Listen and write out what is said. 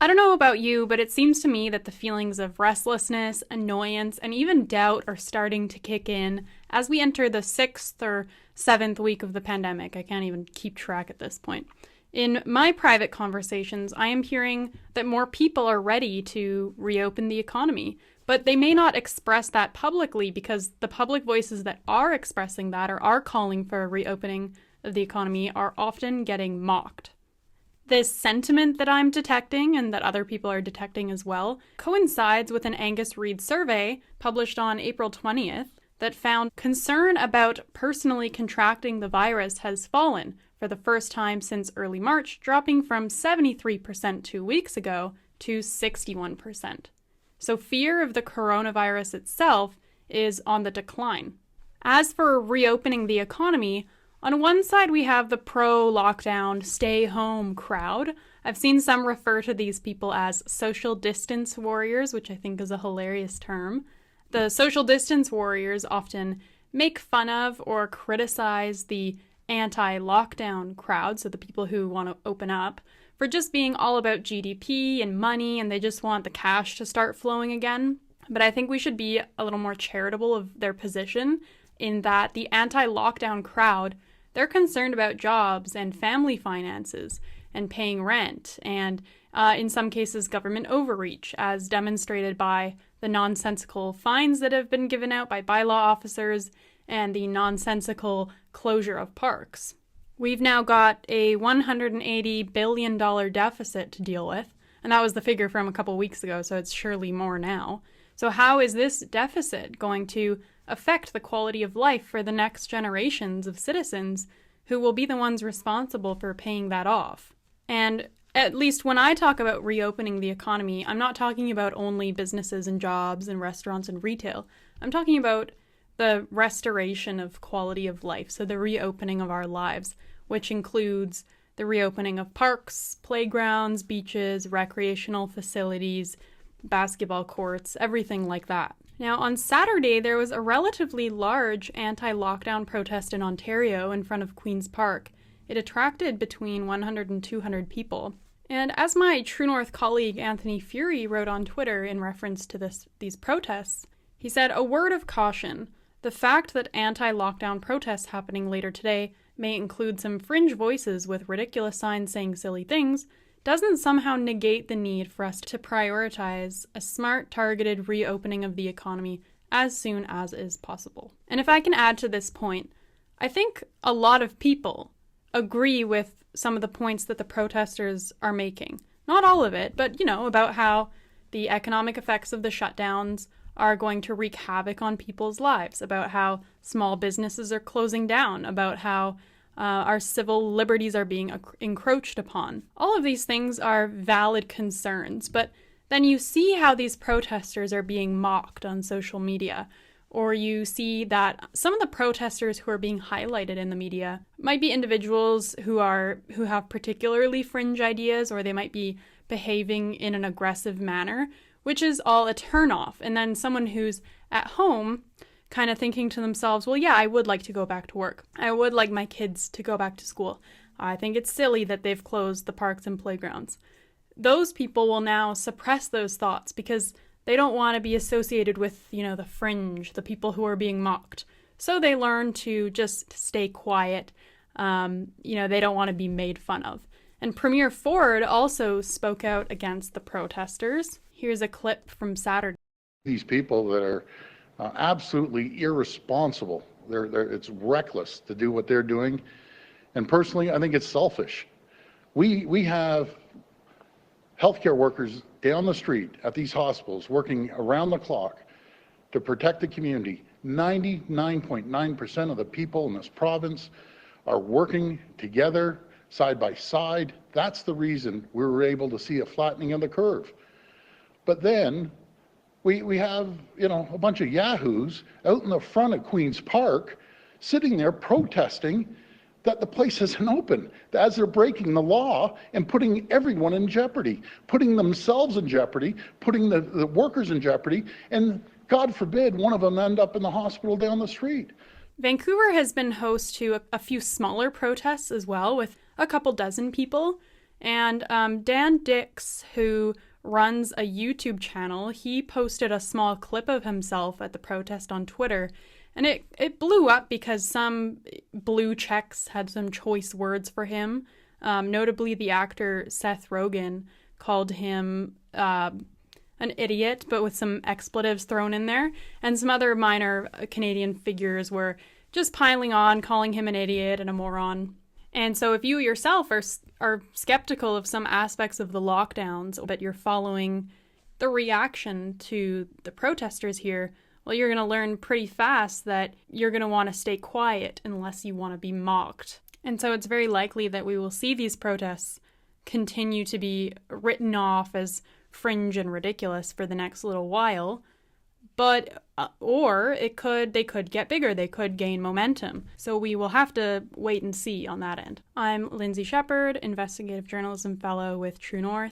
don't know about you, but it seems to me that the feelings of restlessness, annoyance, and even doubt are starting to kick in as we enter the 6th or 7th week of the pandemic. I can't even keep track at this point. In my private conversations, I am hearing that more people are ready to reopen the economy, but they may not express that publicly because the public voices that are expressing that or are calling for a reopening of the economy are often getting mocked. This sentiment that I'm detecting and that other people are detecting as well coincides with an Angus Reid survey published on April 20th that found concern about personally contracting the virus has fallen for the first time since early March, dropping from 73% 2 weeks ago to 61%. So fear of the coronavirus itself is on the decline. As for reopening the economy, on one side, we have the pro-lockdown, stay-home crowd. I've seen some refer to these people as social distance warriors, which I think is a hilarious term. The social distance warriors often make fun of or criticize the anti-lockdown crowd, so the people who want to open up, for just being all about GDP and money, and they just want the cash to start flowing again. But I think we should be a little more charitable of their position in that the anti-lockdown crowd, they're concerned about jobs and family finances and paying rent and, in some cases, government overreach, as demonstrated by the nonsensical fines that have been given out by bylaw officers and the nonsensical closure of parks. We've now got a $180 billion deficit to deal with, and that was the figure from a couple weeks ago, so it's surely more now. So how is this deficit going to affect the quality of life for the next generations of citizens who will be the ones responsible for paying that off? And at least when I talk about reopening the economy, I'm not talking about only businesses and jobs and restaurants and retail. I'm talking about the restoration of quality of life, so the reopening of our lives, which includes the reopening of parks, playgrounds, beaches, recreational facilities, basketball courts, everything like that. Now, on Saturday, there was a relatively large anti-lockdown protest in Ontario in front of Queen's Park. It attracted between 100 and 200 people. And as my True North colleague Anthony Fury wrote on Twitter in reference to these protests, he said, "A word of caution. The fact that anti-lockdown protests happening later today may include some fringe voices with ridiculous signs saying silly things doesn't somehow negate the need for us to prioritize a smart, targeted reopening of the economy as soon as is possible." And if I can add to this point, I think a lot of people agree with some of the points that the protesters are making. Not all of it, but, about how the economic effects of the shutdowns are going to wreak havoc on people's lives, about how small businesses are closing down, about how our civil liberties are being encroached upon. All of these things are valid concerns, but then you see how these protesters are being mocked on social media, or you see that some of the protesters who are being highlighted in the media might be individuals who have particularly fringe ideas, or they might be behaving in an aggressive manner, which is all a turnoff. And then someone who's at home kind of thinking to themselves, well, yeah, I would like to go back to work. I would like my kids to go back to school. I think it's silly that they've closed the parks and playgrounds. Those people will now suppress those thoughts because they don't want to be associated with, the fringe, the people who are being mocked. So they learn to just stay quiet. They don't want to be made fun of. And Premier Ford also spoke out against the protesters. Here's a clip from Saturday. These people that are absolutely irresponsible. It's reckless to do what they're doing. And personally, I think it's selfish. We have healthcare workers down the street at these hospitals working around the clock to protect the community. 99.9% of the people in this province are working together, side by side. That's the reason we were able to see a flattening of the curve. But then we have, a bunch of yahoos out in the front of Queen's Park sitting there protesting that the place isn't open, as they're breaking the law and putting everyone in jeopardy, putting themselves in jeopardy, putting the workers in jeopardy, and God forbid one of them end up in the hospital down the street. Vancouver has been host to a few smaller protests as well, with a couple dozen people. And Dan Dix, who runs a YouTube channel, he posted a small clip of himself at the protest on Twitter. And it blew up because some blue checks had some choice words for him. Notably, the actor Seth Rogen called him an idiot, but with some expletives thrown in there. And some other minor Canadian figures were just piling on, calling him an idiot and a moron. And so if you yourself are skeptical of some aspects of the lockdowns, but you're following the reaction to the protesters here, well, you're going to learn pretty fast that you're going to want to stay quiet unless you want to be mocked. And so it's very likely that we will see these protests continue to be written off as fringe and ridiculous for the next little while. But, or they could get bigger, they could gain momentum. So we will have to wait and see on that end. I'm Lindsay Shepherd, investigative journalism fellow with True North.